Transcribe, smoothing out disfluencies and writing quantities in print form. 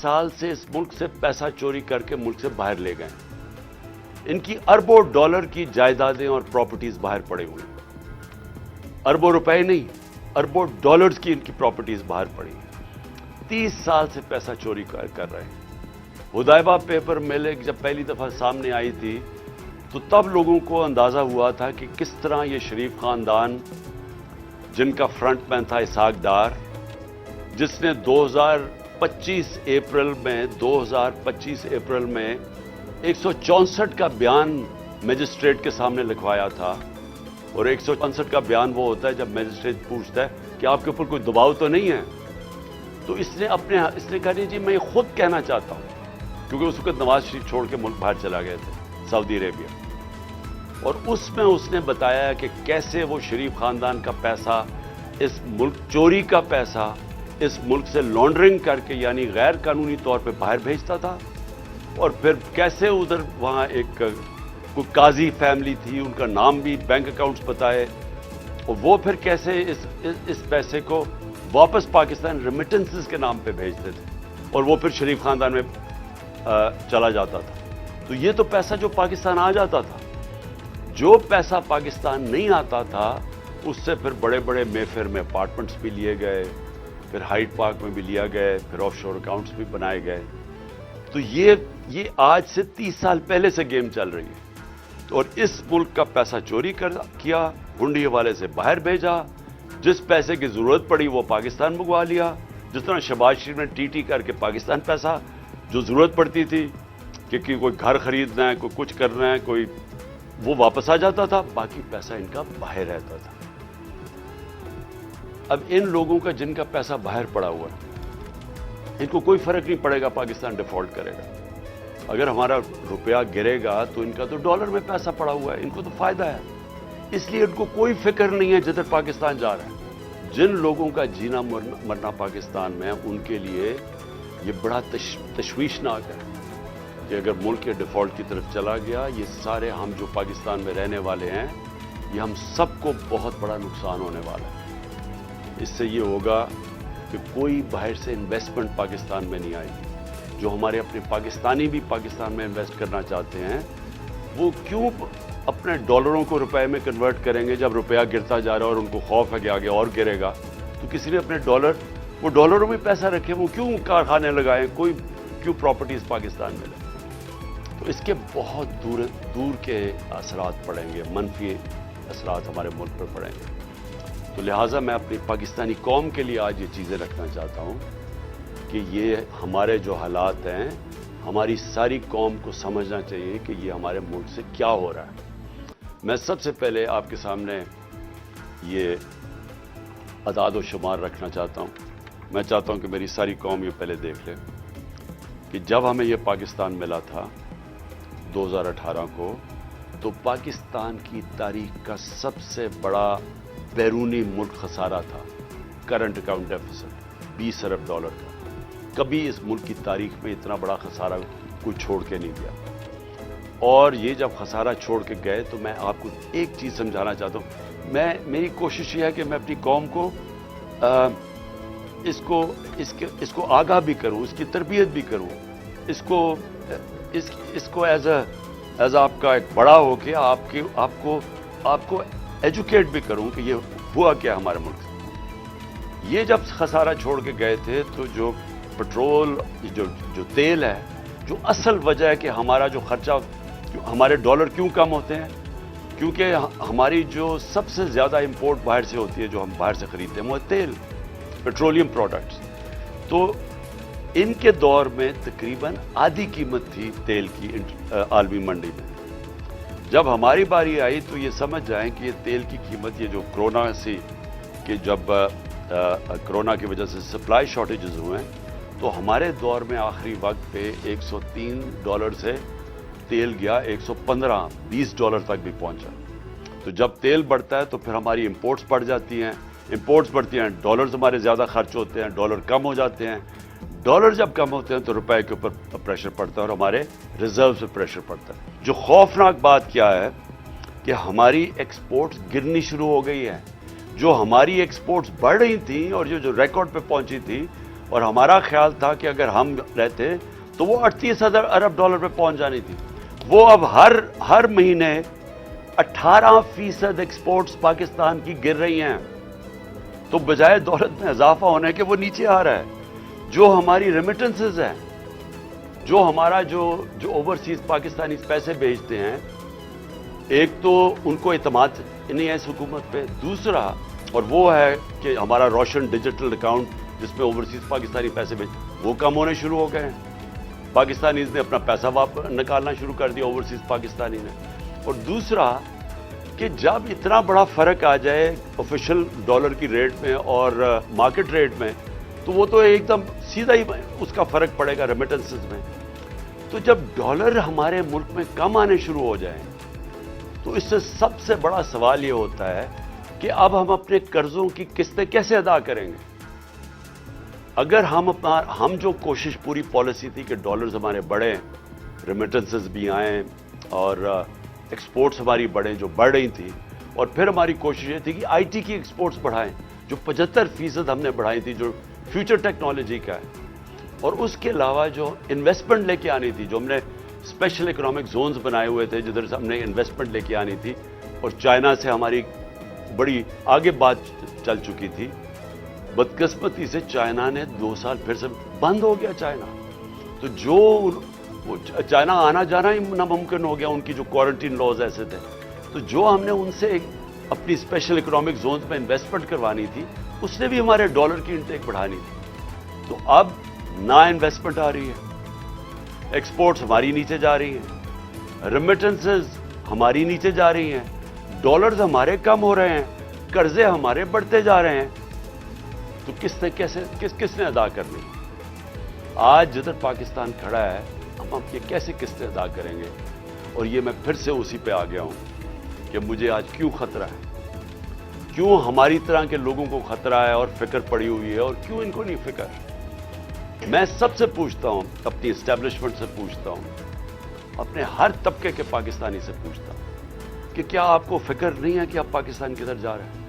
साल से इस मुल्क से पैसा चोरी करके मुल्क से बाहर ले गए। इनकी अरबों डॉलर की जायदादें और प्रॉपर्टीज बाहर पड़े हुए हैं। अरबों रुपए नहीं, अरबों डॉलर्स की इनकी प्रॉपर्टीज बाहर पड़ी हैं। 30 साल से पैसा चोरी कर रहे हैं। हुदैबा पेपर मिल जब पहली दफा सामने आई थी तो तब लोगों को अंदाजा हुआ था कि किस तरह ये शरीफ खानदान, जिनका फ्रंट मैन था इसहाक डार, जिसने 2025 अप्रैल में 164 का बयान मजिस्ट्रेट के सामने लिखवाया था। और 164 का बयान वो होता है जब मजिस्ट्रेट पूछता है कि आपके ऊपर कोई दबाव तो नहीं है, तो इसने कहा जी मैं ये खुद कहना चाहता हूं, क्योंकि उस वक्त नवाज शरीफ छोड़ के मुल्क बाहर चला गए थे, सऊदी अरेबिया। और उसमें उसने बताया कि कैसे वो शरीफ खानदान का पैसा, इस मुल्क चोरी का पैसा इस मुल्क से लॉन्ड्रिंग करके यानी गैर कानूनी तौर पे बाहर भेजता था। और फिर कैसे उधर वहां एक कोई काजी फैमिली थी, उनका नाम भी, बैंक अकाउंट्स बताए, और वो फिर कैसे इस पैसे को वापस पाकिस्तान रेमिटेंसेस के नाम पे भेजते थे और वो फिर शरीफ खानदान में चला जाता था। तो ये तो पैसा जो पाकिस्तान आ जाता था, जो पैसा पाकिस्तान नहीं आता था उससे फिर बड़े बड़े मेफेयर में अपार्टमेंट्स भी लिए गए, फिर हाइड पार्क में भी लिया गए, फिर ऑफशोर अकाउंट्स भी बनाए गए। तो ये आज से 30 साल पहले से गेम चल रही है। और इस मुल्क का पैसा चोरी किया, हुंडी हवाले से बाहर भेजा, जिस पैसे की जरूरत पड़ी वो पाकिस्तान मंगवा लिया। जिस तरह शहबाज शरीफ ने टीटी करके पाकिस्तान पैसा जो जरूरत पड़ती थी कि कोई घर खरीदना है, कोई कुछ करना है, कोई, वो वापस आ जाता था, बाकी पैसा इनका बाहर रहता था। अब इन लोगों का जिनका पैसा बाहर पड़ा हुआ है, इनको कोई फर्क नहीं पड़ेगा पाकिस्तान डिफॉल्ट करेगा। अगर हमारा रुपया गिरेगा तो इनका तो डॉलर में पैसा पड़ा हुआ है, इनको तो फायदा है, इसलिए इनको कोई फिक्र नहीं है जिधर पाकिस्तान जा रहा है। जिन लोगों का जीना मरना पाकिस्तान में है, उनके लिए ये बड़ा तशवीशनाक है कि अगर मुल्क के डिफॉल्ट की तरफ चला गया, ये सारे हम जो पाकिस्तान में रहने वाले हैं, ये हम सबको बहुत बड़ा नुकसान होने वाला है। इससे ये होगा कि कोई बाहर से इन्वेस्टमेंट पाकिस्तान में नहीं आएगी। जो हमारे अपने पाकिस्तानी भी पाकिस्तान में इन्वेस्ट करना चाहते हैं, वो क्यों अपने डॉलरों को रुपए में कन्वर्ट करेंगे जब रुपया गिरता जा रहा है और उनको खौफ है कि आगे और गिरेगा। तो किसी ने अपने वो डॉलरों में पैसा रखे, वो क्यों कारखाने लगाए, कोई क्यों प्रॉपर्टीज पाकिस्तान में लगे। तो इसके बहुत दूर के असरात पड़ेंगे, मनफी असरात हमारे मुल्क पर पड़ेंगे। तो लिहाजा मैं अपनी पाकिस्तानी कौम के लिए आज ये चीज़ें रखना चाहता हूँ कि ये हमारे जो हालात हैं, हमारी सारी कौम को समझना चाहिए कि ये हमारे मुल्क से क्या हो रहा है। मैं सबसे पहले आपके सामने ये अदाद व शुमार रखना चाहता हूँ। मैं चाहता हूँ कि मेरी सारी कौम ये पहले देख ले कि जब हमें ये पाकिस्तान मिला था 2018 को, तो पाकिस्तान की तारीख का सबसे बड़ा बैरूनी मुल्क खसारा था करंट अकाउंट डेफिसिट 20 अरब डॉलर का। कभी इस मुल्क की तारीख में इतना बड़ा खसारा कोई छोड़ के नहीं दिया। और ये जब खसारा छोड़ के गए तो मैं आपको एक चीज़ समझाना चाहता हूँ। मेरी कोशिश ये है कि मैं अपनी कौम को इसको आगाह भी करूँ, इसकी तरबियत भी करूँ, इसको एज आपका एक बड़ा हो के आपको एजुकेट भी करूं कि ये हुआ क्या हमारे मुल्क से। ये जब खसारा छोड़ के गए थे तो जो पेट्रोल, जो तेल है, जो असल वजह है कि हमारा जो खर्चा, हमारे डॉलर क्यों कम होते हैं, क्योंकि हमारी जो सबसे ज़्यादा इंपोर्ट बाहर से होती है, जो हम बाहर से खरीदते हैं, वो है तेल, पेट्रोलियम प्रोडक्ट्स। तो इनके दौर में तकरीबन आधी कीमत थी तेल की आलमी मंडी में। जब हमारी बारी आई तो ये समझ जाएं कि ये तेल की कीमत, ये जो कोरोना से कि जब कोरोना की वजह से सप्लाई शॉर्टेजेस हुए हैं, तो हमारे दौर में आखिरी वक्त पे 103 डॉलर से तेल गया 115, 20 डॉलर तक भी पहुंचा। तो जब तेल बढ़ता है तो फिर हमारी इंपोर्ट्स बढ़ जाती हैं, इंपोर्ट्स बढ़ती हैं, डॉलर्स हमारे ज़्यादा खर्च होते हैं, डॉलर कम हो जाते हैं। डॉलर जब कम होते हैं तो रुपए के ऊपर प्रेशर पड़ता है और हमारे रिजर्व पे प्रेशर पड़ता है। जो खौफनाक बात क्या है कि हमारी एक्सपोर्ट्स गिरनी शुरू हो गई है। जो हमारी एक्सपोर्ट्स बढ़ रही थी और जो रिकॉर्ड पे पहुंची थी, اور ہمارا خیال تھا کہ اگر ہم رہتے تو وہ 38,000 ارب ڈالر پہ پہنچ جانی تھی. وہ اب ہر مہینے 18% ایکسپورٹس پاکستان کی گر رہی ہیں. تو بجائے دولت میں اضافہ ہونے کے وہ نیچے آ رہا ہے. جو ہماری ریمیٹنسز ہیں، جو ہمارا جو اوورسیز پاکستانی پیسے بھیجتے ہیں، ایک تو ان کو اعتماد نہیں ہے اس حکومت پہ، دوسرا اور وہ ہے کہ ہمارا روشن ڈیجیٹل اکاؤنٹ جس میں اوورسیز پاکستانی پیسے وہ کم ہونے شروع ہو گئے ہیں. پاکستانیز نے اپنا پیسہ نکالنا شروع کر دیا اوورسیز پاکستانی نے. اور دوسرا کہ جب اتنا بڑا فرق آ جائے آفیشل ڈالر کی ریٹ میں اور مارکیٹ ریٹ میں، تو وہ تو ایک دم سیدھا ہی اس کا فرق پڑے گا ریمیٹنسز میں. تو جب ڈالر ہمارے ملک میں کم آنے شروع ہو جائیں تو اس سے سب سے بڑا سوال یہ ہوتا ہے کہ اب ہم اپنے قرضوں کی قسطیں کیسے ادا کریں گے؟ اگر ہم جو کوشش پوری پالیسی تھی کہ ڈالرز ہمارے بڑھیں، ریمیٹنسز بھی آئیں اور ایکسپورٹس ہماری بڑھیں جو بڑھ رہی تھی، اور پھر ہماری کوشش یہ تھی کہ آئی ٹی کی ایکسپورٹس بڑھائیں جو 75% ہم نے بڑھائی تھی، جو فیوچر ٹیکنالوجی کا ہے. اور اس کے علاوہ جو انویسٹمنٹ لے کے آنی تھی، جو ہم نے اسپیشل اکنامک زونز بنائے ہوئے تھے جدھر سے ہم نے انویسٹمنٹ لے کے آنی تھی، اور چائنا سے ہماری بڑی آگے بات چل چکی تھی. بدقسمتی سے چائنا نے 2 سال پھر سے بند ہو گیا چائنا. تو وہ چائنا آنا جانا ہی ناممکن ہو گیا، ان کی جو کوارنٹین لاز ایسے تھے. تو جو ہم نے ان سے اپنی اسپیشل اکنامک زونز میں انویسٹمنٹ کروانی تھی، اس نے بھی ہمارے ڈالر کی انٹیک بڑھانی تھی. تو اب نہ انویسٹمنٹ آ رہی ہے، ایکسپورٹس ہماری نیچے جا رہی ہیں، ریمیٹنسز ہماری نیچے جا رہی ہیں، ڈالرز ہمارے کم ہو رہے ہیں، قرضے ہمارے بڑھتے جا رہے ہیں. تو کس نے ادا کرنی؟ آج جدھر پاکستان کھڑا ہے، ہم یہ کیسے قسطیں ادا کریں گے؟ اور یہ میں پھر سے اسی پہ آ گیا ہوں کہ مجھے آج کیوں خطرہ ہے، کیوں ہماری طرح کے لوگوں کو خطرہ ہے اور فکر پڑی ہوئی ہے، اور کیوں ان کو نہیں فکر. میں سب سے پوچھتا ہوں، اپنی اسٹیبلشمنٹ سے پوچھتا ہوں، اپنے ہر طبقے کے پاکستانی سے پوچھتا ہوں کہ کیا آپ کو فکر نہیں ہے کہ آپ پاکستان کدھر جا رہے ہیں؟